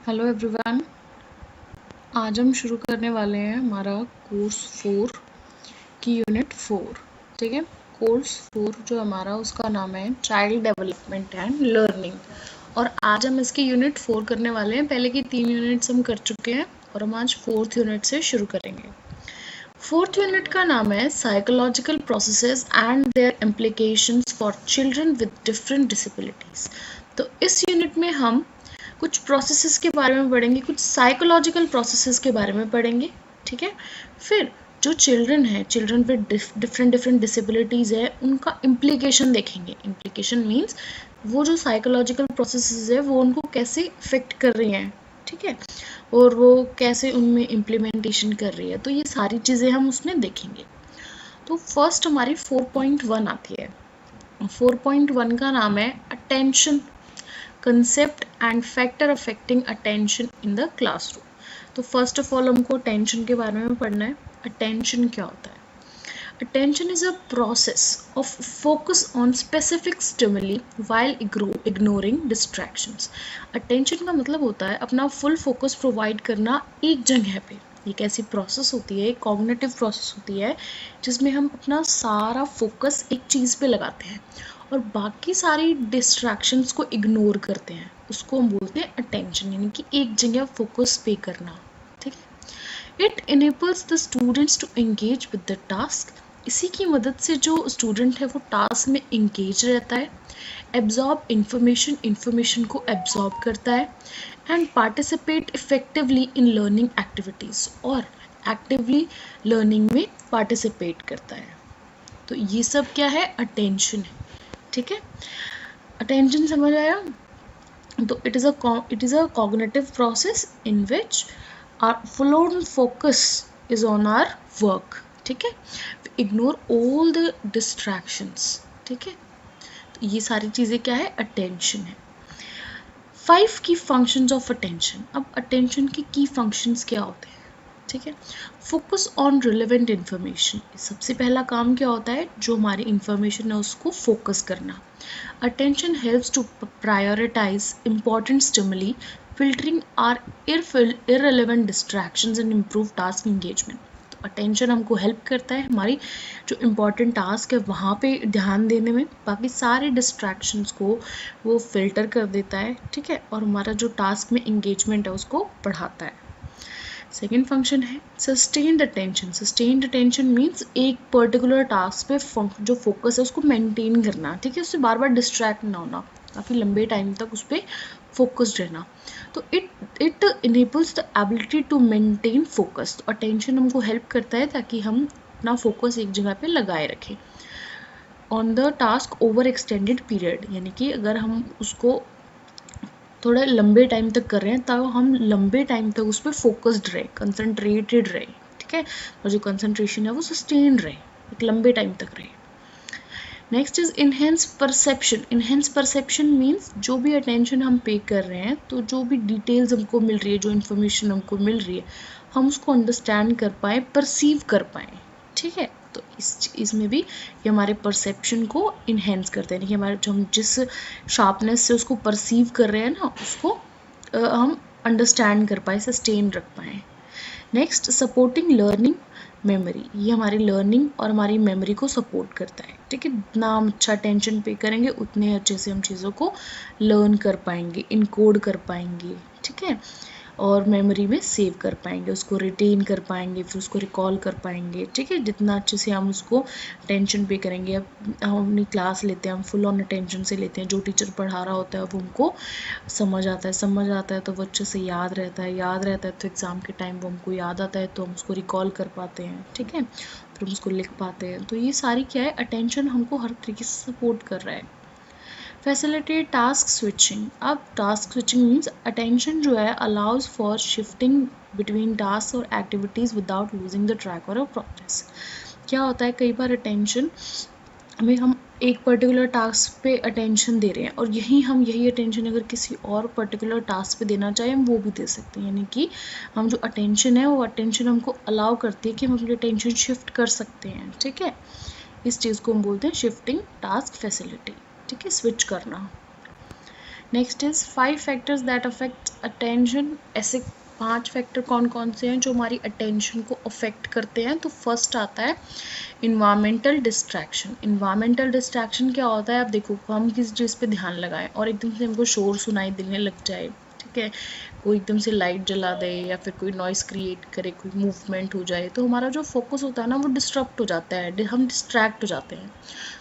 Hello everyone. आज हम शुरू करने वाले हैं हमारा कोर्स 4 की यूनिट 4। ठीक है, कोर्स 4 जो हमारा उसका नाम है चाइल्ड डेवलपमेंट एंड लर्निंग, और आज हम इसकी यूनिट 4 करने वाले हैं। पहले की 3 यूनिट्स हम कर चुके हैं और हम आज 4th यूनिट से शुरू करेंगे। 4th यूनिट का नाम है psychological processes and their implications for children with different disabilities. तो इस यूनिट में हम कुछ प्रोसेसेस के बारे में पढ़ेंगे, कुछ साइकोलॉजिकल प्रोसेसेस के बारे में पढ़ेंगे। ठीक है, फिर जो चिल्ड्रन है, चिल्ड्रन विद डिफरेंट डिसेबिलिटीज़ है, उनका इम्प्लीकेशन देखेंगे। इम्प्लीकेशन मीन्स वो जो साइकोलॉजिकल प्रोसेसेस है वो उनको कैसे इफेक्ट कर रही हैं, ठीक है, और वो कैसे उनमें इम्प्लीमेंटेशन कर रही है। तो ये सारी चीज़ें हम उसमें देखेंगे। तो फर्स्ट हमारी 4.1 आती है। 4.1 का नाम है attention, concept and factor affecting attention in the classroom. तो फर्स्ट ऑफ ऑल हमको अटेंशन के बारे में पढ़ना है। अटेंशन क्या होता है? Attention is a process of focus on specific stimuli while ignoring distractions. Attention का मतलब होता है अपना फुल फोकस प्रोवाइड करना एक जगह पे। ये कैसी प्रोसेस होती है? एक कॉग्निटिव प्रोसेस होती है जिसमें हम अपना सारा फोकस एक चीज़ पे लगाते हैं और बाकी सारी डिस्ट्रैक्शंस को इग्नोर करते हैं। उसको हम बोलते हैं अटेंशन, यानी कि एक जगह फोकस पे करना। ठीक है, it enables the students to engage with the task. इसी की मदद से जो स्टूडेंट है वो टास्क में एंगेज रहता है, एब्जॉर्ब इंफॉर्मेशन को एब्जॉर्ब करता है, and participate effectively in learning activities, और एक्टिवली लर्निंग में पार्टिसिपेट करता है। तो ये सब क्या है? अटेंशन है। ठीक है, अटेंशन समझ आया? तो it is a cognitive process in which our full on focus is on our work. ठीक है, इग्नोर ऑल द डिस्ट्रैक्शंस। ठीक है, तो ये सारी चीज़ें क्या है? अटेंशन है। 5 की फंक्शंस ऑफ अटेंशन। अब अटेंशन के की फंक्शंस क्या होते हैं? ठीक है, फोकस ऑन रिलेवेंट इन्फॉर्मेशन। सबसे पहला काम क्या होता है? जो हमारी इंफॉर्मेशन है उसको फोकस करना। Attention helps to prioritize important stimuli, filtering our irrelevant distractions and improve task engagement. तो अटेंशन हमको हेल्प करता है हमारी जो इम्पोर्टेंट टास्क है वहाँ पे ध्यान देने में, बाकी सारे डिस्ट्रैक्शंस को वो फिल्टर कर देता है। ठीक है, और हमारा जो टास्क में इंगेजमेंट है उसको बढ़ाता है। सेकेंड फंक्शन है sustained attention. Sustained attention means एक पर्टिकुलर टास्क पे जो फोकस है उसको मेंटेन करना। ठीक है, उससे बार बार डिस्ट्रैक्ट ना होना, काफ़ी लंबे टाइम तक उस पर फोकस्ड रहना। तो it enables the ability to maintain focus. तो अटेंशन हमको हेल्प करता है ताकि हम अपना फोकस एक जगह पे लगाए रखें on the task over extended period, यानी कि अगर हम उसको थोड़ा लंबे टाइम तक कर रहे हैं तब हम लंबे टाइम तक उस पर फोकस्ड रहे, कंसंट्रेटेड रहे। ठीक है, और जो कंसंट्रेशन है वो सस्टेन रहे, एक लंबे टाइम तक रहे। Next is enhance perception. Enhance perception means जो भी अटेंशन हम पे कर रहे हैं, तो जो भी डिटेल्स हमको मिल रही है, जो इन्फॉर्मेशन हमको मिल रही है, हम उसको अंडरस्टैंड कर पाएँ, परसीव कर पाएँ। ठीक है, तो इसमें भी ये हमारे परसेप्शन को इन्हेंस करते हैं कि हमारे जो हम जिस शार्पनेस से उसको परसीव कर रहे हैं ना, उसको हम अंडरस्टैंड कर पाए, सस्टेन रख पाएँ। Next supporting learning memory. ये हमारी लर्निंग और हमारी मेमोरी को सपोर्ट करता है। ठीक है, जितना हम अच्छा अटेंशन पे करेंगे उतने अच्छे से हम चीज़ों को लर्न कर पाएंगे, इनकोड कर पाएंगे। ठीक है, और मेमोरी में सेव कर पाएंगे, उसको रिटेन कर पाएंगे, फिर उसको रिकॉल कर पाएंगे। ठीक है, जितना अच्छे से हम उसको अटेंशन पे करेंगे। अब हम अपनी क्लास लेते हैं, हम फुल ऑन अटेंशन से लेते हैं, जो टीचर पढ़ा रहा होता है वो हमको समझ आता है तो वो अच्छे से याद रहता है तो एग्ज़ाम के टाइम वो हमको याद आता है तो हम उसको रिकॉल कर पाते हैं। ठीक है, फिर हम उसको लिख पाते हैं। तो ये सारी क्या है? अटेंशन हमको हर तरीके से सपोर्ट कर रहा है। Facilitate task switching. अब टास्क स्विचिंग मीन्स अटेंशन जो है allows for shifting between task और activities without losing the track और प्रोग्रेस। क्या होता है, कई बार अटेंशन हमें, हम एक पर्टिकुलर टास्क पे अटेंशन दे रहे हैं और यही अटेंशन अगर किसी और पर्टिकुलर टास्क पे देना चाहें हम वो भी दे सकते हैं। यानी कि हम जो अटेंशन है वो अटेंशन हमको अलाउ करती है कि हम अपनी अटेंशन शिफ्ट कर सकते हैं। ठीक है, इस चीज़ को हम बोलते हैं शिफ्टिंग टास्क फैसिलिटी। ठीक है, स्विच करना। Next is 5 factors that affect attention. ऐसे 5 फैक्टर कौन कौन से हैं जो हमारी अटेंशन को अफेक्ट करते हैं। तो फर्स्ट आता है इन्वायरमेंटल डिस्ट्रैक्शन। इन्वायरमेंटल डिस्ट्रैक्शन क्या होता है, आप देखो हम किसी चीज़ पे ध्यान लगाएं और एकदम से हमको शोर सुनाई देने लग जाए, ठीक है, कोई एकदम से लाइट जला दे या फिर कोई नॉइस क्रिएट करे, कोई मूवमेंट हो जाए, तो हमारा जो फोकस होता है ना वो डिस्टर्ब हो जाता है, हम डिस्ट्रैक्ट हो जाते हैं।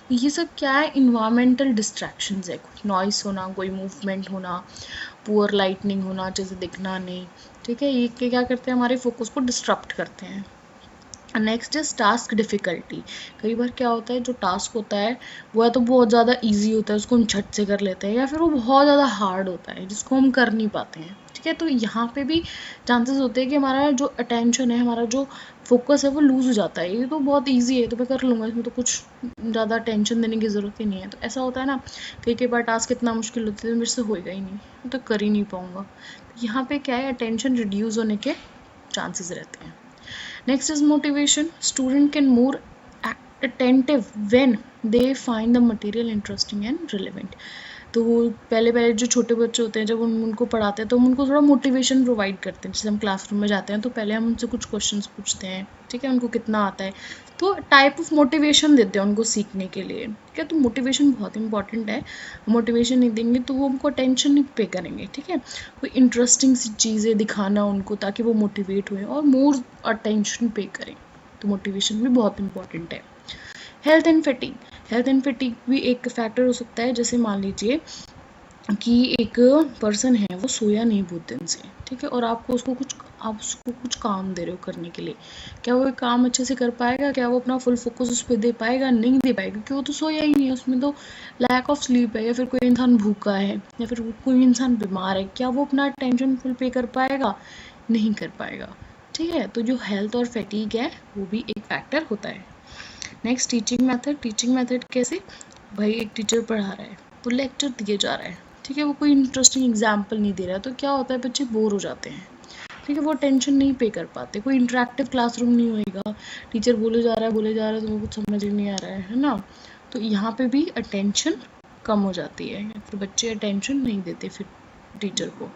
तो ये सब क्या है, इन्वायरमेंटल डिस्ट्रैक्शंस है। कोई नॉइस होना, कोई मूवमेंट होना, पुअर लाइटनिंग होना, जैसे दिखना नहीं, ठीक है, ये क्या करते हैं, हमारे फोकस को डिस्टर्ब करते हैं। Next is task difficulty. कई बार क्या होता है, जो टास्क होता है वो या तो बहुत ज़्यादा इजी होता है, उसको हम झट से कर लेते हैं, या फिर वो बहुत ज़्यादा हार्ड होता है जिसको हम कर नहीं पाते हैं, ठीक है। तो यहाँ पे भी चांसेस होते हैं कि हमारा जो अटेंशन है, हमारा जो फोकस है वो लूज़ हो जाता है। ये तो बहुत ईजी है तो मैं कर लूँगा, इसमें तो कुछ ज़्यादा टेंशन देने की ज़रूरत ही नहीं है। तो ऐसा होता है ना, कई बार टास्क इतना मुश्किल होता है तो मेरे से होएगा ही नहीं, मैं तो कर ही नहीं पाऊँगा। तो यहाँ पे क्या है, अटेंशन रिड्यूस होने के चांसेस रहते हैं। Next is motivation. Student can more attentive when they find the material interesting and relevant. तो पहले पहले जो छोटे बच्चे होते हैं, जब उनको पढ़ाते हैं तो हम उनको थोड़ा मोटिवेशन प्रोवाइड करते हैं। जैसे हम क्लासरूम में जाते हैं तो पहले हम उनसे कुछ क्वेश्चंस पूछते हैं, ठीक है, उनको कितना आता है, तो टाइप ऑफ मोटिवेशन देते हैं उनको सीखने के लिए, ठीक है। तो मोटिवेशन बहुत इंपॉर्टेंट है। मोटिवेशन नहीं देंगे तो वो हमको अटेंशन नहीं पे करेंगे, ठीक है। कोई इंटरेस्टिंग सी चीज़ें दिखाना उनको ताकि वो मोटिवेट हुए और मोर अटेंशन पे करें। तो मोटिवेशन भी बहुत इंपॉर्टेंट है। Health and fatigue. Health and fatigue भी एक फैक्टर हो सकता है। जैसे मान लीजिए कि एक पर्सन है, वो सोया नहीं बहुत दिन से, ठीक है, और आप उसको कुछ काम दे रहे हो करने के लिए, क्या वो काम अच्छे से कर पाएगा, क्या वो अपना फुल फोकस उस पर दे पाएगा, नहीं दे पाएगा, क्योंकि वो तो सोया ही नहीं है, उसमें तो लैक ऑफ स्लीप है, या फिर कोई इंसान भूखा है, या फिर कोई इंसान बीमार है, क्या वो अपना टेंशन फुल पे कर पाएगा, नहीं कर पाएगा, ठीक है। तो जो हेल्थ और फैटीग है वो भी एक फैक्टर होता है। Next teaching method. Teaching method कैसे, भाई एक टीचर पढ़ा रहा है, वो लेक्चर दिए जा रहा है, ठीक है, वो कोई इंटरेस्टिंग एग्जाम्पल नहीं दे रहा, तो क्या होता है, बच्चे बोर हो जाते हैं, ठीक है, वो टेंशन नहीं पे कर पाते, कोई इंटरेक्टिव क्लासरूम नहीं होएगा, टीचर बोले जा रहा है तो कुछ समझ ही नहीं आ रहा है ना। तो यहाँ पे भी अटेंशन कम हो जाती है, फिर बच्चे अटेंशन नहीं देते फिर टीचर को।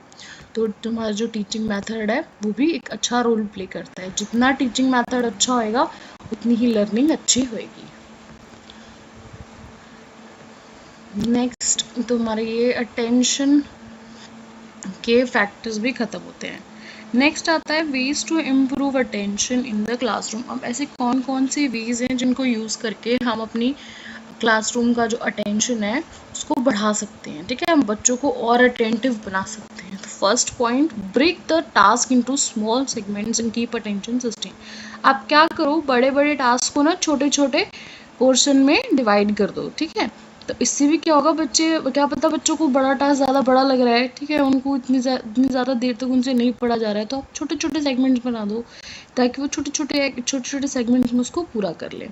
तो तुम्हारा जो टीचिंग मेथड है वो भी एक अच्छा रोल प्ले करता है। जितना टीचिंग मेथड अच्छा होएगा उतनी ही लर्निंग अच्छी होएगी। नेक्स्ट तो हमारे ये अटेंशन के फैक्टर्स भी ख़त्म होते हैं। नेक्स्ट आता है ways to improve attention in the classroom. अब ऐसे कौन कौन से वेज हैं जिनको यूज़ करके हम अपनी क्लासरूम का जो अटेंशन है उसको बढ़ा सकते हैं, ठीक है, हम बच्चों को और अटेंटिव बना सकते हैं। तो first point, break the task into small segments and keep attention sustain. आप क्या करो, बड़े बड़े टास्क को ना छोटे छोटे पोर्शन में डिवाइड कर दो, ठीक है। तो इससे भी क्या होगा, बच्चे, क्या पता बच्चों को बड़ा टास्क ज़्यादा बड़ा लग रहा है, ठीक है, उनको इतनी ज़्यादा देर तक उनसे नहीं पढ़ा जा रहा है, तो आप छोटे छोटे सेगमेंट्स बना दो ताकि वो छोटे छोटे सेगमेंट्स में उसको पूरा कर लें।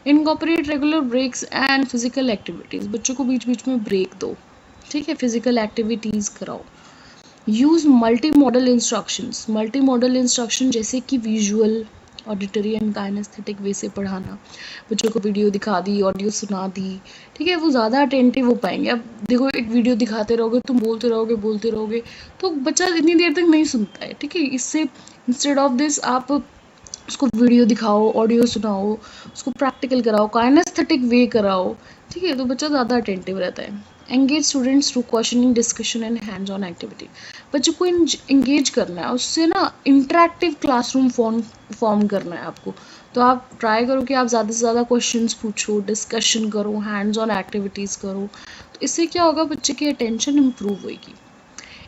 Incorporate regular breaks and physical activities. बच्चों को बीच बीच में ब्रेक दो, ठीक है, फिजिकल एक्टिविटीज़ कराओ। Use multi modal instructions. Multi modal instruction जैसे कि visual, auditory and kinesthetic way से पढ़ाना। बच्चों को वीडियो दिखा दी, ऑडियो सुना दी, ठीक है, वो ज़्यादा अटेंटिव हो पाएंगे। अब देखो, एक वीडियो दिखाते रहोगे, तुम बोलते रहोगे तो बच्चा इतनी देर तक नहीं सुनता है, ठीक है। इससे इंस्टेड ऑफ दिस आप उसको वीडियो दिखाओ, ऑडियो सुनाओ, उसको प्रैक्टिकल कराओ, काइनेस्थेटिक वे कराओ, ठीक है, तो बच्चा ज़्यादा अटेंटिव रहता है। Engage students through questioning, discussion and hands on activity. बच्चों को इंगेज करना है, उससे ना इंटरेक्टिव क्लासरूम फॉर्म करना है आपको। तो आप ट्राई करो कि आप ज़्यादा से ज़्यादा क्वेश्चंस पूछो, डिस्कशन करो, हैंड्स ऑन एक्टिविटीज़ करो। तो इससे क्या होगा, बच्चे की अटेंशन इम्प्रूव होगी।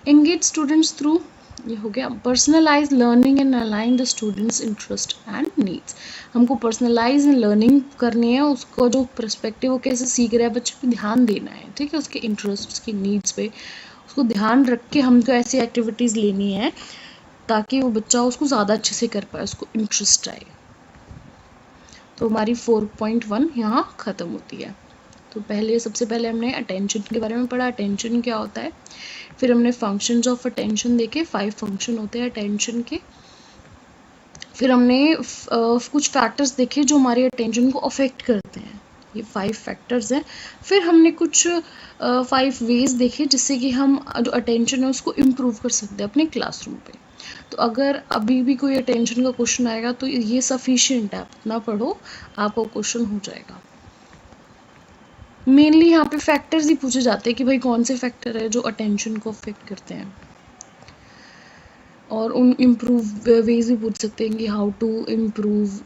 एंगेज स्टूडेंट्स थ्रू, ये हो गया personalize learning and align the students interest and needs. हमको पर्सनलाइज लर्निंग करनी है, उसको जो पर्सपेक्टिव वो कैसे सीख रहा है बच्चे पे ध्यान देना है, ठीक है, उसके इंटरेस्ट, उसकी नीड्स पे उसको ध्यान रख के हमको ऐसी एक्टिविटीज़ लेनी है ताकि वो बच्चा उसको ज़्यादा अच्छे से कर पाए, उसको इंटरेस्ट आए। तो हमारी 4.1 यहाँ ख़त्म होती है। तो सबसे पहले हमने अटेंशन के बारे में पढ़ा, अटेंशन क्या होता है। फिर हमने फंक्शंस ऑफ अटेंशन देखे, 5 फंक्शन होते हैं अटेंशन के। फिर हमने कुछ फैक्टर्स देखे जो हमारी अटेंशन को अफेक्ट करते हैं, ये 5 फैक्टर्स हैं। फिर हमने कुछ 5 वेज देखे जिससे कि हम जो अटेंशन है उसको इम्प्रूव कर सकते हैं अपने क्लासरूम पे। तो अगर अभी भी कोई अटेंशन का क्वेश्चन आएगा तो ये सफिशिएंट है, आप इतना पढ़ो, आपको क्वेश्चन हो जाएगा। मेनली यहाँ पे फैक्टर्स ही पूछे जाते हैं कि भाई कौन से फैक्टर है जो अटेंशन को अफेक्ट करते हैं, और उन इम्प्रूव वेज भी पूछ सकते हैं कि how to improve,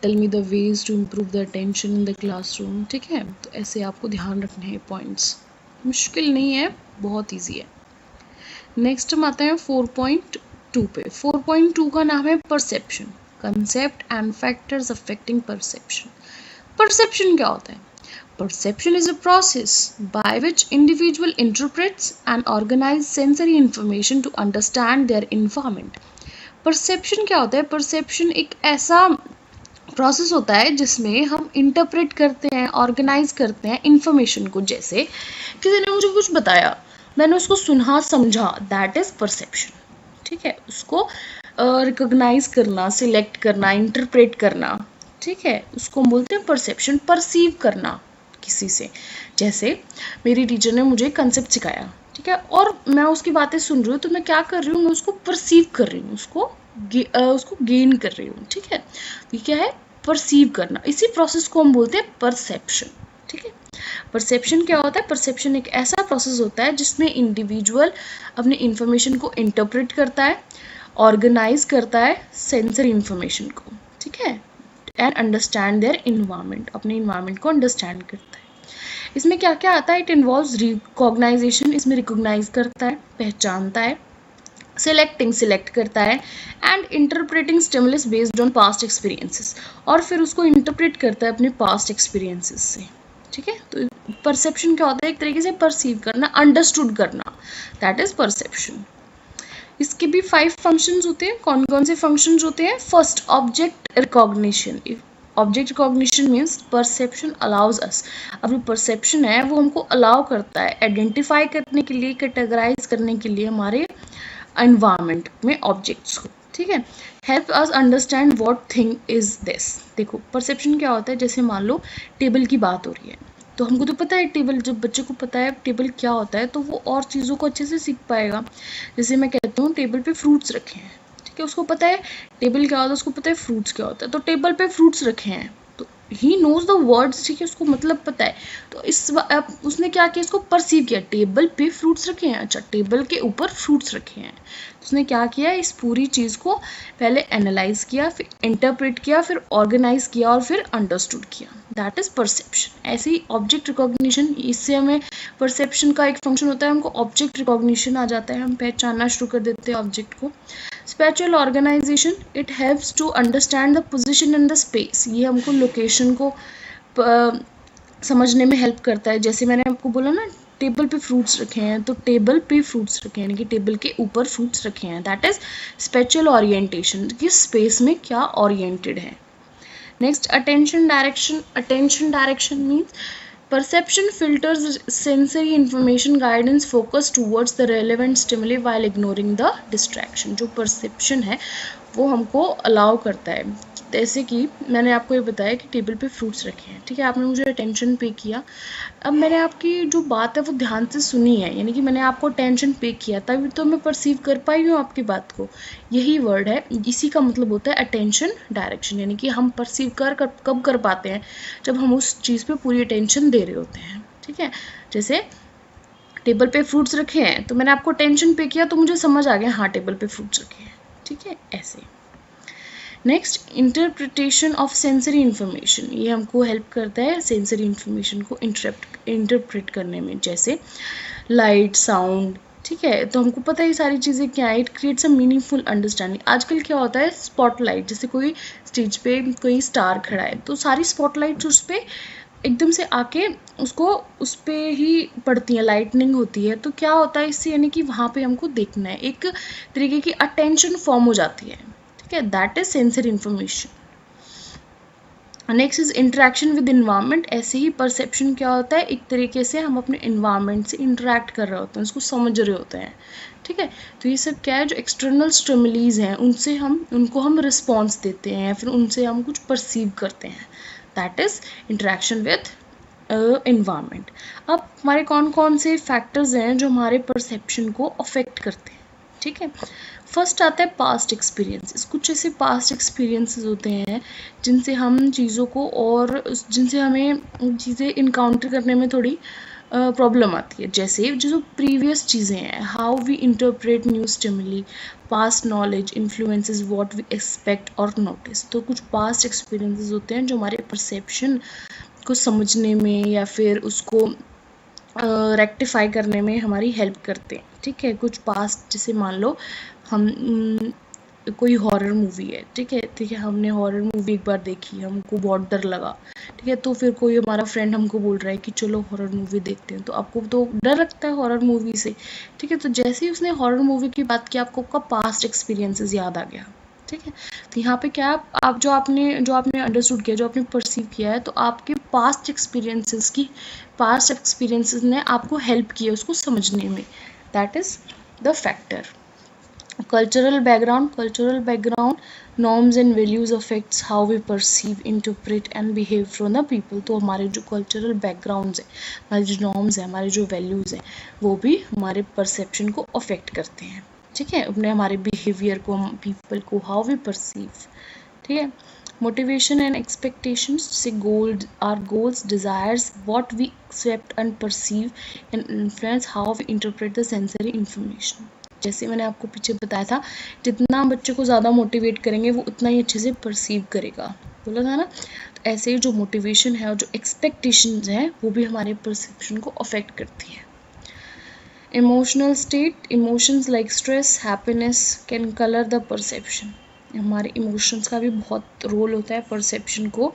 tell me the ways to improve the attention in the classroom. ठीक है, तो ऐसे आपको ध्यान रखने हैं पॉइंट्स, मुश्किल नहीं है, बहुत ईजी है। नेक्स्ट हम आते हैं 4.2 पे। 4.2 का नाम है perception, concept and factors affecting perception. Perception क्या होता है? Perception is a process by which individual interprets and organize sensory information to understand their environment. Perception क्या होता है? Perception एक ऐसा प्रोसेस होता है जिसमें हम इंटरप्रेट करते हैं, ऑर्गेनाइज करते हैं इंफॉर्मेशन को। जैसे किसी ने मुझे कुछ बताया, मैंने उसको सुना समझा, दैट इज परसेप्शन। ठीक है, उसको रिकॉग्नाइज करना, सिलेक्ट करना, इंटरप्रेट करना, ठीक है, उसको बोलते हैं परसेप्शन। परसीव करना किसी से, जैसे मेरी टीचर ने मुझे कंसेप्ट सिखाया, ठीक है, और मैं उसकी बातें सुन रही हूँ, तो मैं क्या कर रही हूँ, मैं उसको परसीव कर रही हूँ, उसको गेन कर रही हूँ। ठीक है, ये क्या है? परसीव करना। इसी प्रोसेस को हम बोलते हैं परसेप्शन। ठीक है, परसेप्शन क्या होता है? परसेप्शन एक ऐसा प्रोसेस होता है जिसमें इंडिविजुअल अपने इंफॉर्मेशन को इंटरप्रेट करता है, ऑर्गेनाइज करता है सेंसरी इंफॉर्मेशन को, ठीक है, एंड अंडरस्टैंड देयर इन्वायरमेंट, अपने इन्वायरमेंट को अंडरस्टैंड करता है। इसमें क्या क्या आता है? इट इन्वॉल्व्स रिकॉग्नाइजेशन, इसमें रिकॉग्नाइज करता है, पहचानता है, सिलेक्टिंग, सिलेक्ट करता है, and interpreting stimulus based on past experiences, और फिर उसको इंटरप्रेट करता है अपने पास्ट एक्सपीरियंसेस से। ठीक है, तो परसेप्शन क्या होता है? एक तरीके से परसीव करना, अंडरस्टूड करना, दैट इज परसेप्शन। इसके भी 5 फंक्शंस होते हैं। कौन कौन से फंक्शंस होते हैं? First, object recognition. Object recognition means perception allows us, अब जो परसेप्शन है वो हमको अलाउ करता है आइडेंटिफाई करने के लिए, कैटेगराइज करने के लिए हमारे एनवायरनमेंट में ऑब्जेक्ट्स को। ठीक है, help us understand what thing is this. देखो परसेप्शन क्या होता है? जैसे मान लो टेबल की बात हो रही है, तो हमको तो पता है टेबल, जब बच्चे को पता है टेबल क्या होता है तो वो और चीज़ों को अच्छे से सीख पाएगा। जैसे मैं कहती हूँ टेबल पे फ्रूट्स रखे हैं, ठीक है, उसको पता है टेबल क्या होता है, उसको पता है फ्रूट्स क्या होता है, तो टेबल पे फ्रूट्स रखे हैं, तो ही नोज द वर्ड्स, ठीक है, उसको मतलब पता है। तो अब उसने क्या किया? इसको परसीव किया, टेबल पे फ्रूट्स रखे हैं, अच्छा टेबल के ऊपर फ्रूट्स रखे हैं, उसने क्या किया? इस पूरी चीज़ को पहले एनालाइज किया, फिर इंटरप्रेट किया, फिर ऑर्गेनाइज किया, और फिर अंडरस्टूड किया, दैट इज परसेप्शन। ऐसे ही ऑब्जेक्ट रिकॉग्निशन, इससे हमें परसेप्शन का एक फंक्शन होता है, हमको ऑब्जेक्ट रिकॉग्निशन आ जाता है, हम पहचानना शुरू कर देते हैं ऑब्जेक्ट को। Spatial organization, it helps to understand the position in the space, ये हमको लोकेशन को समझने में हेल्प करता है। जैसे मैंने आपको बोला ना टेबल पे फ्रूट्स रखे हैं, तो टेबल पे फ्रूट्स रखे हैं यानी कि टेबल के ऊपर फ्रूट्स रखे हैं, दैट इज स्पेशल ओरिएंटेशन, कि स्पेस में क्या ओरिएंटेड है। Next, attention direction. Attention direction means perception filters sensory information guidance focus towards the relevant stimuli while ignoring the distraction। जो perception है वो हमको अलाउ करता है, जैसे कि मैंने आपको ये बताया कि टेबल पे फ्रूट्स रखे हैं, ठीक है, आपने मुझे अटेंशन पे किया, अब मैंने आपकी जो बात है वो ध्यान से सुनी है, यानी कि मैंने आपको अटेंशन पे किया, तभी तो मैं परसीव कर पाई हूँ आपकी बात को, यही वर्ड है, इसी का मतलब होता है अटेंशन डायरेक्शन। यानी कि हम परसीव कब कर पाते हैं? जब हम उस चीज़ पे पूरी अटेंशन दे रहे होते हैं। ठीक है, जैसे टेबल पे फ्रूट्स रखे हैं, तो मैंने आपको अटेंशन पे किया, तो मुझे समझ आ गया हाँ टेबल पे फ्रूट्स रखे हैं। ठीक है, ऐसे। Next, interpretation of sensory information, ये हमको हेल्प करता है सेंसरी इन्फॉर्मेशन को इंटरप्रेट करने में, जैसे लाइट, साउंड, ठीक है, तो हमको पता है ये सारी चीज़ें क्या है, it creates a meaningful understanding. आजकल क्या होता है, स्पॉटलाइट, जैसे कोई स्टेज पे कोई स्टार खड़ा है, तो सारी स्पॉटलाइट्स उस पर एकदम से आके उसको उस पर ही पड़ती हैं, लाइटनिंग होती है, तो क्या होता है इससे, यानी कि वहाँ पे हमको देखना है, एक तरीके की अटेंशन फॉर्म हो जाती है। ठीक है, that is sensory information. Next is interaction with environment. ऐसे ही परसेप्शन क्या होता है, एक तरीके से हम अपने इन्वायरमेंट से इंटरेक्ट कर रहे होते हैं, उसको समझ रहे होते हैं। ठीक है, तो ये सब क्या है, जो एक्सटर्नल स्टिमुलीज हैं उनको हम रिस्पॉन्स देते हैं, फिर उनसे हम कुछ परसीव करते हैं, that is interaction with environment. अब हमारे कौन कौन से फैक्टर्स हैं जो हमारे परसेप्शन को अफेक्ट करते हैं, ठीक है। फर्स्ट आता है पास्ट एक्सपीरियंसेस। कुछ ऐसे पास्ट एक्सपीरियंसेस होते हैं जिनसे हम चीज़ों को और जिनसे हमें चीज़ें इनकाउंटर करने में थोड़ी प्रॉब्लम आती है। जैसे जो प्रीवियस चीज़ें हैं, how we interpret new stimuli, past knowledge influences what we expect और नोटिस। तो कुछ पास्ट एक्सपीरियंसेस होते हैं जो हमारे परसेप्शन को समझने में या फिर उसको रेक्टिफाई करने में हमारी हेल्प करते हैं, ठीक है। कुछ पास्ट, जैसे मान लो हम कोई हॉरर मूवी है, ठीक है, हमने हॉरर मूवी एक बार देखी, हमको बहुत डर लगा, ठीक है, तो फिर कोई हमारा फ्रेंड हमको बोल रहा है कि चलो हॉरर मूवी देखते हैं, तो आपको तो डर लगता है हॉरर मूवी से, ठीक है। तो जैसे ही उसने हॉरर मूवी की बात की, आपको आपका पास्ट एक्सपीरियंसेस याद आ गया, ठीक है। तो यहाँ पे क्या आप जो आपने अंडरस्टूड किया, जो आपने परसीव किया है, तो आपके पास्ट एक्सपीरियंसेस ने आपको हेल्प किया उसको समझने में। That is the factor. Cultural background norms and values affects how we perceive, interpret and behave from the people। तो हमारे जो कल्चरल बैकग्राउंड्स हैं, हमारे जो नॉर्म्स हैं, हमारे जो वैल्यूज़ हैं, वो भी हमारे परसेप्शन को अफेक्ट करते हैं, ठीक है, अपने हमारे बिहेवियर को, पीपल को, हाउ वी परसीव, ठीक है। मोटिवेशन एंड एक्सपेक्टेशंस से goals desires what we accept and perceive and influence how we interpret the sensory information. जैसे मैंने आपको पीछे बताया था, जितना बच्चे को ज़्यादा मोटिवेट करेंगे वो उतना ही अच्छे से परसीव करेगा, बोला था ना। तो ऐसे ही जो मोटिवेशन है और जो एक्सपेक्टेशंस हैं वो भी हमारे परसेप्शन को अफेक्ट करती है। Emotional state, emotions like stress, happiness can colour the perception. हमारे इमोशंस का भी बहुत रोल होता है परसेप्शन को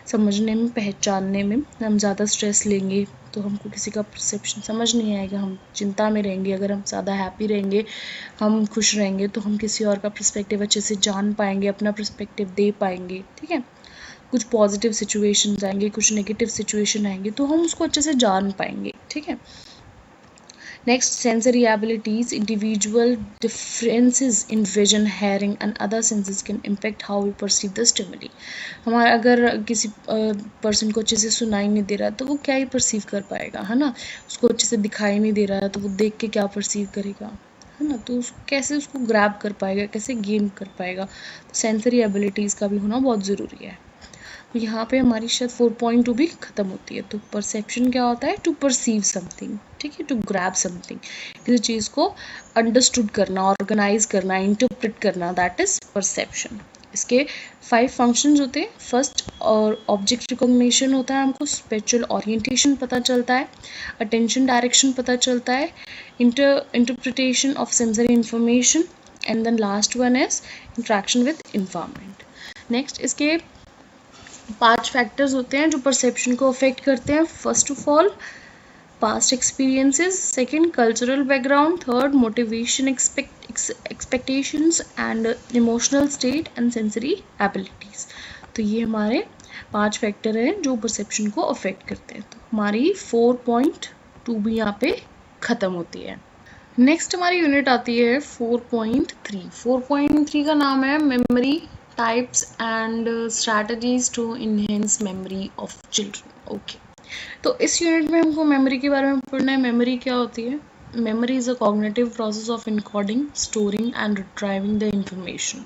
समझने में, पहचानने में। हम ज़्यादा स्ट्रेस लेंगे तो हमको किसी का परसेप्शन समझ नहीं आएगा, हम चिंता में रहेंगे। अगर हम ज़्यादा हैप्पी रहेंगे, हम खुश रहेंगे, तो हम किसी और का पर्सपेक्टिव अच्छे से जान पाएंगे, अपना पर्सपेक्टिव दे पाएंगे, ठीक है। कुछ पॉजिटिव सिचुएशंस आएंगे, कुछ नेगेटिव सिचुएशन आएंगे, तो हम उसको अच्छे से जान पाएंगे, ठीक है। Next, sensory abilities. Individual differences in vision, hearing and other senses can impact how we perceive the stimuli। हमारा अगर किसी पर्सन को अच्छे से सुनाई नहीं दे रहा तो वो क्या ही परसीव कर पाएगा, है ना। उसको अच्छे से दिखाई नहीं दे रहा है तो वो देख के क्या परसीव करेगा, है ना। तो कैसे उसको ग्रैब कर पाएगा, कैसे गेन कर पाएगा। तो सेंसरी एबिलिटीज़ का भी होना बहुत ज़रूरी है। तो यहाँ पे हमारी शायद 4.2 भी ख़त्म होती है। तो परसेप्शन क्या होता है? टू परसीव समथिंग, ठीक है, टू ग्रैब समथिंग, किसी चीज़ को अंडरस्टूड करना, ऑर्गेनाइज करना, इंटरप्रेट करना, दैट इज़ परसेप्शन। इसके 5 फंक्शंस होते हैं। फर्स्ट और ऑब्जेक्ट रिकॉग्निशन होता है, हमको स्पेशल ओरिएंटेशन पता चलता है, अटेंशन डायरेक्शन पता चलता है, interpretation of sensory information, and then last one is interaction with environment. Next, इसके 5 फैक्टर्स होते हैं जो परसेप्शन को अफेक्ट करते हैं। First of all past experiences, second cultural background, third motivation, expectations and emotional state and sensory abilities. तो ये हमारे 5 फैक्टर हैं जो परसेप्शन को अफेक्ट करते हैं। तो हमारी 4.2 भी यहाँ पे ख़त्म होती है। नेक्स्ट हमारी यूनिट आती है 4.3। 4.3 का नाम है memory types and strategies to enhance memory of children. Okay, तो इस यूनिट में हमको मेमोरी के बारे में पढ़ना है। मेमोरी क्या होती है? Memory is a cognitive process of encoding, storing and retrieving the information.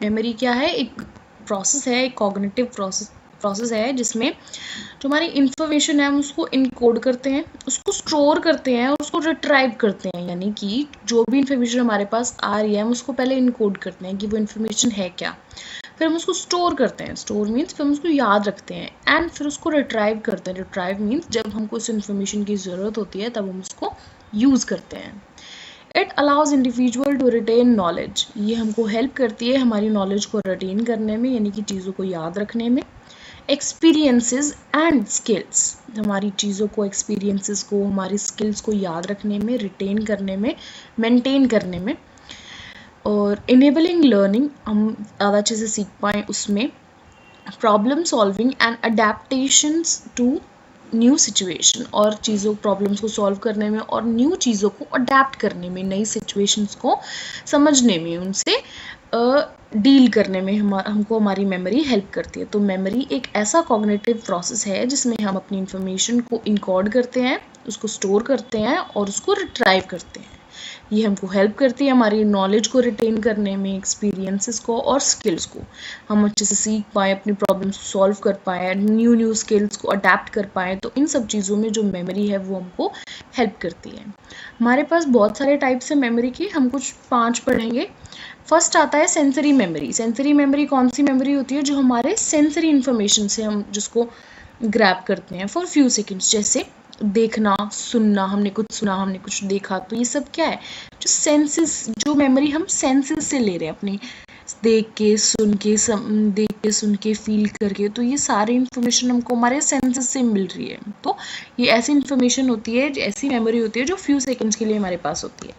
Memory क्या है? एक प्रोसेस है, एक कॉग्निटिव प्रोसेस है जिसमें जो हमारी इन्फॉर्मेशन है हम उसको इनकोड करते हैं, उसको स्टोर करते हैं और उसको रिट्राइव करते हैं। यानी कि जो भी इन्फॉर्मेशन हमारे पास आ रही है हम उसको पहले इनकोड करते हैं कि वो इन्फॉर्मेशन है क्या, फिर हम उसको स्टोर करते हैं, स्टोर मीन्स फिर हम उसको याद रखते हैं, एंड फिर उसको रिट्राइव करते हैं। रिट्राइव मीन्स जब हमको उस इन्फॉर्मेशन की ज़रूरत होती है तब हम उसको यूज़ करते हैं। It allows individual to retain knowledge. ये हमको हेल्प करती है हमारी नॉलेज को रिटेन करने में, यानी कि चीज़ों को याद रखने में। एक्सपीरियंसेस एंड स्किल्स, हमारी चीज़ों को, एक्सपीरियंसेस को, हमारी स्किल्स को याद रखने में, रिटेन करने में, मेंटेन करने में। और इनेबलिंग लर्निंग, हम ज़्यादा अच्छे से सीख पाएँ उसमें। Problem solving and adaptations to new situation, और चीज़ों प्रॉब्लम्स को सॉल्व करने में और न्यू चीज़ों को अडेप्ट करने में, नई सिचुएशंस को समझने में, उनसे डील करने में हमको हमारी मेमोरी हेल्प करती है। तो मेमोरी एक ऐसा कॉग्निटिव प्रोसेस है जिसमें हम अपनी इंफॉर्मेशन को इनकोड करते हैं, उसको स्टोर करते हैं और उसको रिट्राइव करते हैं। ये हमको हेल्प करती है हमारी नॉलेज को रिटेन करने में, एक्सपीरियंसेस को और स्किल्स को। हम अच्छे से सीख पाएँ, अपनी प्रॉब्लम्स को सॉल्व कर पाएँ, न्यू स्किल्स को अडेप्ट कर पाएँ। तो इन सब चीज़ों में जो मेमोरी है वो हमको हेल्प करती है। हमारे पास बहुत सारे टाइप्स हैं मेमोरी के, हम कुछ 5 पढ़ेंगे। फर्स्ट आता है सेंसरी मेमोरी। सेंसरी मेमोरी कौन सी मेमोरी होती है? जो हमारे सेंसरी इन्फॉर्मेशन से हम जिसको ग्रैब करते हैं फॉर फ्यू सेकेंड्स, जैसे देखना, सुनना, हमने कुछ सुना, हमने कुछ देखा। तो ये सब क्या है? जो सेंसेस, जो मेमोरी हम सेंसेस से ले रहे हैं अपनी, देख के सुन के फील करके। तो ये सारी इन्फॉर्मेशन हमको हमारे सेंसेस से मिल रही है। तो ये ऐसी इन्फॉर्मेशन होती है, ऐसी मेमोरी होती है जो फ्यू सेकेंड्स के लिए हमारे पास होती है।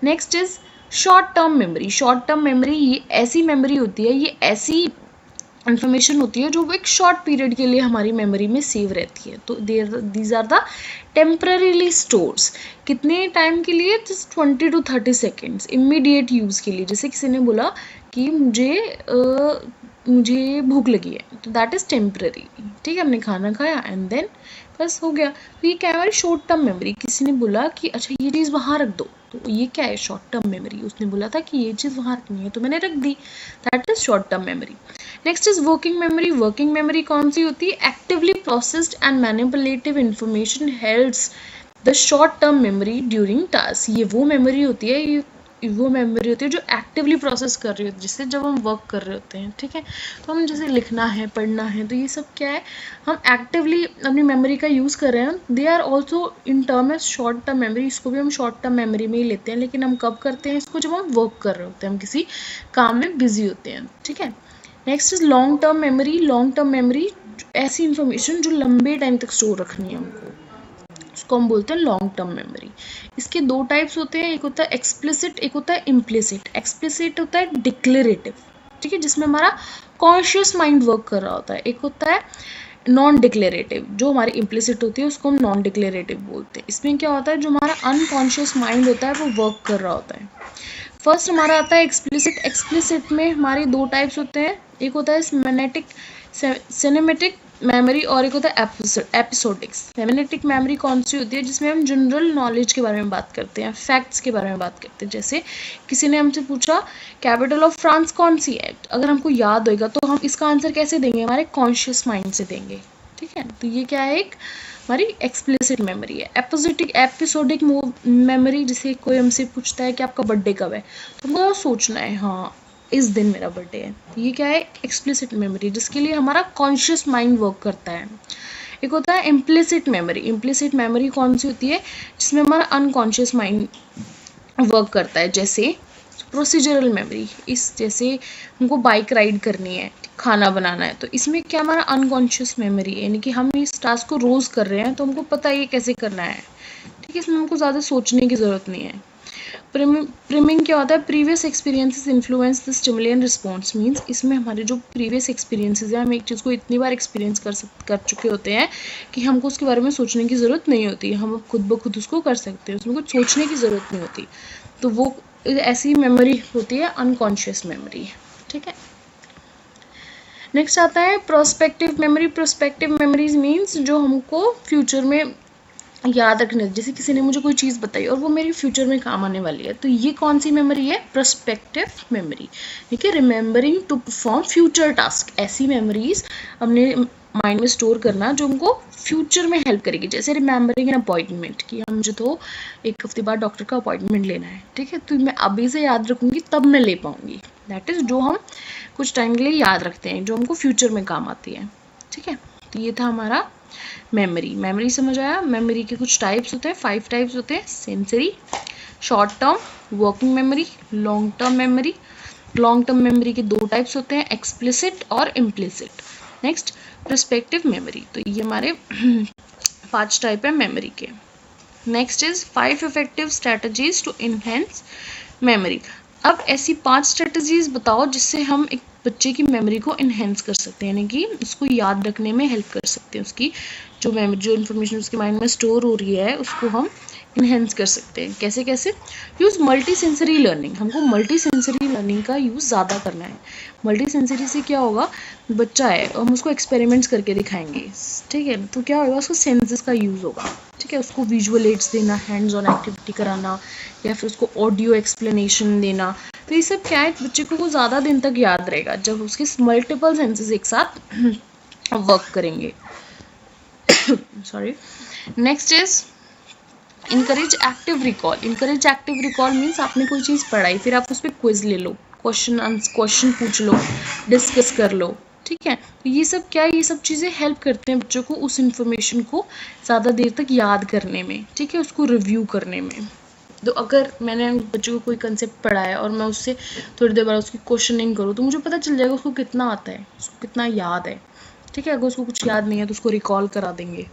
Next is short term memory. Short term memory ये ऐसी मेमोरी होती है, ये ऐसी इन्फॉर्मेशन होती है जो एक शॉर्ट पीरियड के लिए हमारी मेमोरी में सेव रहती है। तो these are the temporarily stores. कितने टाइम के लिए? Just 20 to 30 seconds, immediate use के लिए। जैसे किसी ने बोला कि मुझे भूख लगी है, तो दैट इज़ टेम्पररी। ठीक है, हमने खाना खाया एंड देन बस हो गया। तो ये क्या है? हमारी शॉर्ट टर्म मेमोरी। किसी ने बोला कि अच्छा ये चीज़ वहाँ रख दो, तो ये क्या है? Short term memory. उसने बोला था कि ये चीज़ वहाँ रखनी है तो मैंने रख दी, that is short term memory. Next is working memory. Working memory कौन सी होती है? Actively processed and manipulative information helds the short term memory during task. ये वो मेमोरी होती है, जो एक्टिवली प्रोसेस कर रही होती है, जिससे जब हम वर्क कर रहे होते हैं। ठीक है, तो हम जैसे लिखना है, पढ़ना है, तो ये सब क्या है? हम एक्टिवली अपनी मेमोरी का यूज़ कर रहे हैं। They are also in term as short term memory. इसको भी हम शॉर्ट टर्म मेमोरी में ही लेते हैं, लेकिन हम कब करते हैं इसको? जब हम वर्क कर रहे होते हैं, हम किसी काम में बिजी होते हैं। ठीक है, next is long term memory. Long term memory ऐसी इंफॉर्मेशन जो लंबे टाइम तक स्टोर रखनी है हमको, उसको हम बोलते हैं लॉन्ग टर्म मेमोरी। इसके दो टाइप्स होते हैं, एक होता है एक्सप्लिसिट, एक होता है इम्प्लिसिट। एक्सप्लिसिट होता है डिक्लेरेटिव, ठीक है, जिसमें हमारा कॉन्शियस माइंड वर्क कर रहा होता है। एक होता है नॉन डिक्लेरेटिव, जो हमारी इम्प्लिसिट होती है उसको हम नॉन डिक्लेरेटिव बोलते हैं। इसमें क्या होता है? जो हमारा अनकॉन्शियस माइंड होता है वो वर्क कर रहा होता है। फर्स्ट हमारा आता है एक्सप्लिसिट। एक्सप्लिसिट में हमारे दो टाइप्स होते हैं, एक होता है सिनेमेटिक मेमोरी और एक होता है एपिसोडिक। सिनेमेटिक मेमोरी कौन सी होती है? जिसमें हम जनरल नॉलेज के बारे में बात करते हैं, फैक्ट्स के बारे में बात करते हैं। जैसे किसी ने हमसे पूछा कैपिटल ऑफ फ्रांस कौन सी है, अगर हमको याद होगा तो हम इसका आंसर कैसे देंगे? हमारे कॉन्शियस माइंड से देंगे। ठीक है, तो ये क्या है? एक हमारी एक्सप्लिसिट मेमोरी है। एपिसोडिक मेमोरी, जैसे कोई हमसे पूछता है कि आपका बर्थडे कब है, तो हमको सोचना है, हाँ इस दिन मेरा बर्थडे है। ये क्या है? एक्सप्लिसिट मेमोरी, जिसके लिए हमारा कॉन्शियस माइंड वर्क करता है। एक होता है इम्प्लिसिट मेमोरी। इम्प्लिसिट मेमोरी कौन सी होती है? जिसमें हमारा अनकॉन्शियस माइंड वर्क करता है। जैसे प्रोसीजरल मेमोरी, जैसे हमको बाइक राइड करनी है, खाना बनाना है, तो इसमें क्या हमारा अनकॉन्शियस मेमोरी है, यानी कि हम इस टास्क को रोज़ कर रहे हैं तो हमको पता है ये कैसे करना है। ठीक है, इसमें हमको ज़्यादा सोचने की ज़रूरत नहीं है। प्रिमिंग क्या होता है? Previous experiences influence the stimulant response. Means इसमें हमारे जो प्रीवियस एक्सपीरियंसेस हैं, हम एक चीज़ को इतनी बार एक्सपीरियंस कर चुके होते हैं कि हमको उसके बारे में सोचने की ज़रूरत नहीं होती, हम खुद ब खुद उसको कर सकते हैं, उसमें कुछ सोचने की ज़रूरत नहीं होती। तो वो ऐसी मेमोरी होती है अनकॉन्शियस मेमोरी। ठीक है, नेक्स्ट आता है prospective memory. Prospective memories means जो हमको फ्यूचर में याद रखने, जैसे किसी ने मुझे कोई चीज़ बताई और वो मेरी फ्यूचर में काम आने वाली है, तो ये कौन सी मेमोरी है? Prospective memory. ठीक है, remembering to perform future task. ऐसी मेमोरीज अपने माइंड में स्टोर करना जो हमको फ्यूचर में हेल्प करेगी। जैसे रिमेंबरिंग एन अपॉइंटमेंट, कि मुझे तो एक हफ्ते बाद डॉक्टर का अपॉइंटमेंट लेना है। ठीक है, तो मैं अभी से याद रखूँगी तब मैं ले पाऊँगी। दैट इज़ जो हम कुछ टाइम के लिए याद रखते हैं, जो हमको फ्यूचर में काम आती है। ठीक है, तो ये था हमारा मेमोरी समझ आया? मेमोरी के कुछ टाइप्स होते हैं, 5 टाइप्स होते हैं। Sensory, short term, working memory, long term memory. Long term memory के 2 टाइप्स होते हैं, एक्सप्लिसिट और इम्प्लिसिट। Next prospective memory. तो ये हमारे 5 टाइप है मेमोरी के। Next is 5 effective strategies to enhance memory. अब ऐसी 5 स्ट्रेटजीज बताओ जिससे हम एक बच्चे की मेमोरी को इन्हेंस कर सकते हैं, यानी कि उसको याद रखने में हेल्प कर सकते हैं। उसकी जो इन्फॉर्मेशन उसके माइंड में स्टोर हो रही है उसको हम इन्हेंस कर सकते हैं। कैसे कैसे? यूज़ मल्टी सेंसरी लर्निंग, हमको मल्टी सेंसरी लर्निंग का यूज़ ज़्यादा करना है। मल्टी सेंसरी से क्या होगा, बच्चा है हम उसको एक्सपेरिमेंट्स करके दिखाएंगे, ठीक है, तो क्या होगा, उसको सेंसेस का यूज़ होगा, ठीक है, उसको विजुअल एड्स देना, हैंड्स ऑन एक्टिविटी कराना, या फिर उसको ऑडियो एक्सप्लेनेशन देना। तो ये सब क्या है, बच्चे को वो ज़्यादा दिन तक याद रहेगा जब उसके मल्टीपल सेंसेस एक साथ वर्क करेंगे। Sorry. Next is encourage active recall. Encourage active recall means आपने कोई चीज़ पढ़ाई, फिर आप उस पर क्विज ले लो, क्वेश्चन पूछ लो, डिस्कस कर लो, ठीक है। तो ये सब क्या है, ये सब चीज़ें हेल्प करते हैं बच्चों को उस इन्फॉर्मेशन को ज़्यादा देर तक याद करने में, ठीक है, उसको रिव्यू करने में। तो अगर मैंने बच्चों को कोई कंसेप्ट पढ़ाया और मैं उससे थोड़ी देर बाद उसकी क्वेश्चनिंग करूँ तो मुझे पता चल जाएगा उसको कितना आता है, उसको कितना याद है, ठीक है। अगर उसको कुछ याद नहीं है तो उसको रिकॉल करा देंगे।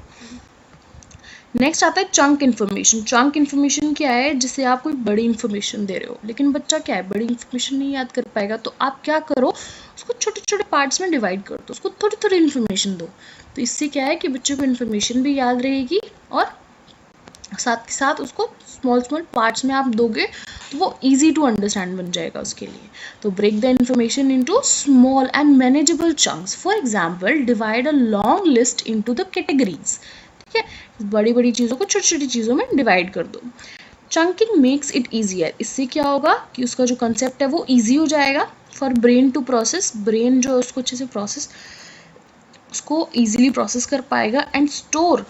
नेक्स्ट आता है चंक इन्फॉर्मेशन। चंक इन्फॉर्मेशन क्या है, जिससे आप कोई बड़ी इन्फॉर्मेशन दे रहे हो, लेकिन बच्चा क्या है, बड़ी इन्फॉर्मेशन नहीं याद कर पाएगा, तो आप क्या करो, उसको छोटे छोटे पार्ट्स में डिवाइड कर दो, उसको थोड़ी थोड़ी इन्फॉर्मेशन दो। तो इससे क्या है कि बच्चे को इन्फॉर्मेशन भी याद रहेगी और साथ के साथ उसको स्मॉल स्मॉल पार्ट्स में आप दोगे तो वो इजी टू अंडरस्टैंड बन जाएगा उसके लिए। तो break the information into small and manageable chunks. For example, divide a long list into the categories, ठीक है, बड़ी बड़ी चीज़ों को छोटी छोटी चीज़ों में डिवाइड कर दो। Chunking makes it easier. इससे क्या होगा कि उसका जो कंसेप्ट है वो ईजी हो जाएगा for brain to process. Brain जो है उसको अच्छे से उसको ईजिली प्रोसेस कर पाएगा and store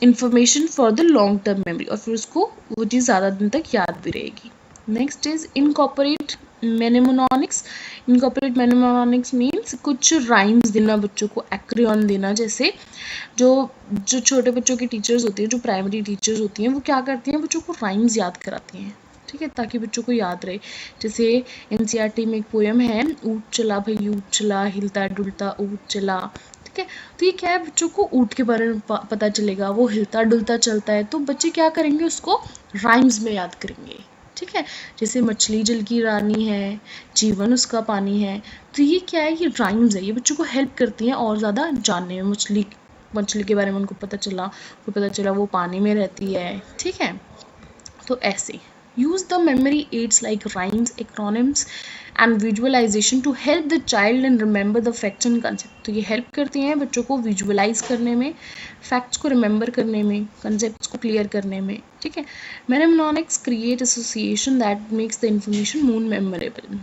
information for the long term memory, और फिर उसको वो चीज़ ज़्यादा दिन तक याद भी रहेगी। Next is incorporate mnemonics. Incorporate mnemonics means कुछ राइम्स देना बच्चों को, एक्रियन देना। जैसे जो छोटे बच्चों की टीचर्स होती हैं, जो प्राइमरी टीचर्स होती हैं, वो क्या करती हैं, बच्चों को राइम्स याद कराती हैं, ठीक है, ताकि बच्चों को याद रहे। जैसे एनसीईआरटी में एक पोएम है, ऊँट चला भाई ऊँट चला, हिलता डुलता ऊँट चला, ठीक है। तो ये क्या है, बच्चों को ऊँट के बारे में पता चलेगा, वो हिलता डुलता चलता है, तो बच्चे क्या करेंगे, उसको राइम्स में याद करेंगे, ठीक है। जैसे मछली जल की रानी है, जीवन उसका पानी है, तो ये क्या है, ये राइम्स है, ये बच्चों को हेल्प करती हैं और ज़्यादा जानने में। मछली के बारे में उनको पता चला वो पानी में रहती है, ठीक है। तो ऐसे use the memory aids like rhymes, acronyms and visualization to help the child and remember the facts and concept. तो ये हेल्प करती हैं बच्चों को विजुअलाइज करने में, फैक्ट्स को रिमेंबर करने में, कंसेप्ट्स को क्लियर करने में, ठीक है। Mnemonics create association that makes the information more memorable.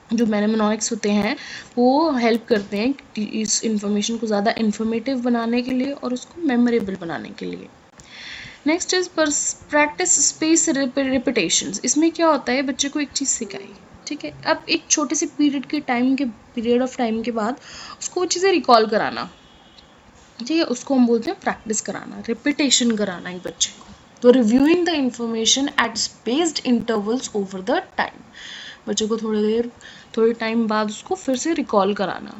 जो मेनेमोनिक्स होते हैं वो हेल्प करते हैं इस इंफॉर्मेशन को ज़्यादा इन्फॉर्मेटिव बनाने के लिए और उसको मेमोरेबल बनाने के लिए। Next is practice space repetitions. इसमें क्या होता है, बच्चे को एक चीज़ सिखाई, ठीक है, अब एक छोटे से पीरियड ऑफ टाइम के बाद उसको वो चीज़ें रिकॉल कराना, ठीक है, उसको हम बोलते हैं प्रैक्टिस कराना, रिपीटेशन कराना एक बच्चे को। तो reviewing the information at spaced intervals over the time, बच्चे को थोड़े टाइम बाद उसको फिर से रिकॉल कराना।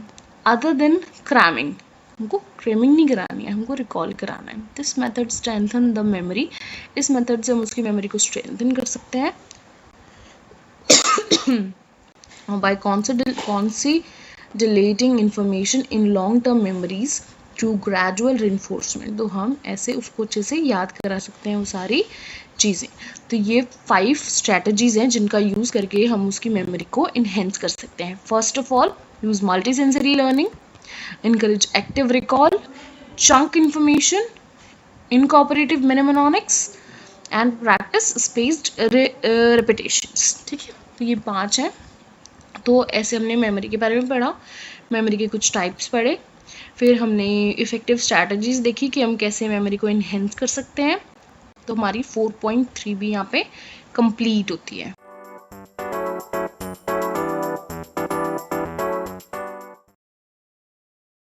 अदर देन क्रैमिंग, हमको क्रेमिंग नहीं करानी है, हमको रिकॉल कराना है। This method strengthen the memory. इस मेथड से हम उसकी मेमोरी को स्ट्रेंथन कर सकते हैं bye consolidating information in long term memories through gradual reinforcement। तो हम ऐसे उसको अच्छे से याद करा सकते हैं वो सारी चीज़ें। तो ये 5 स्ट्रैटेजीज हैं जिनका यूज़ करके हम उसकी मेमोरी को इन्हेंस कर सकते हैं। First of all, use multi sensory learning, encourage active recall, chunk information, incorporative mnemonics and practice spaced repetitions, ठीक है। तो ये 5 हैं। तो ऐसे हमने मेमोरी के बारे में पढ़ा, मेमोरी के कुछ टाइप्स पढ़े, फिर हमने इफ़ेक्टिव स्ट्रैटेजीज देखी कि हम कैसे मेमोरी को इन्हेंस कर सकते हैं। तो हमारी 4.3 भी यहाँ पे कंप्लीट होती है।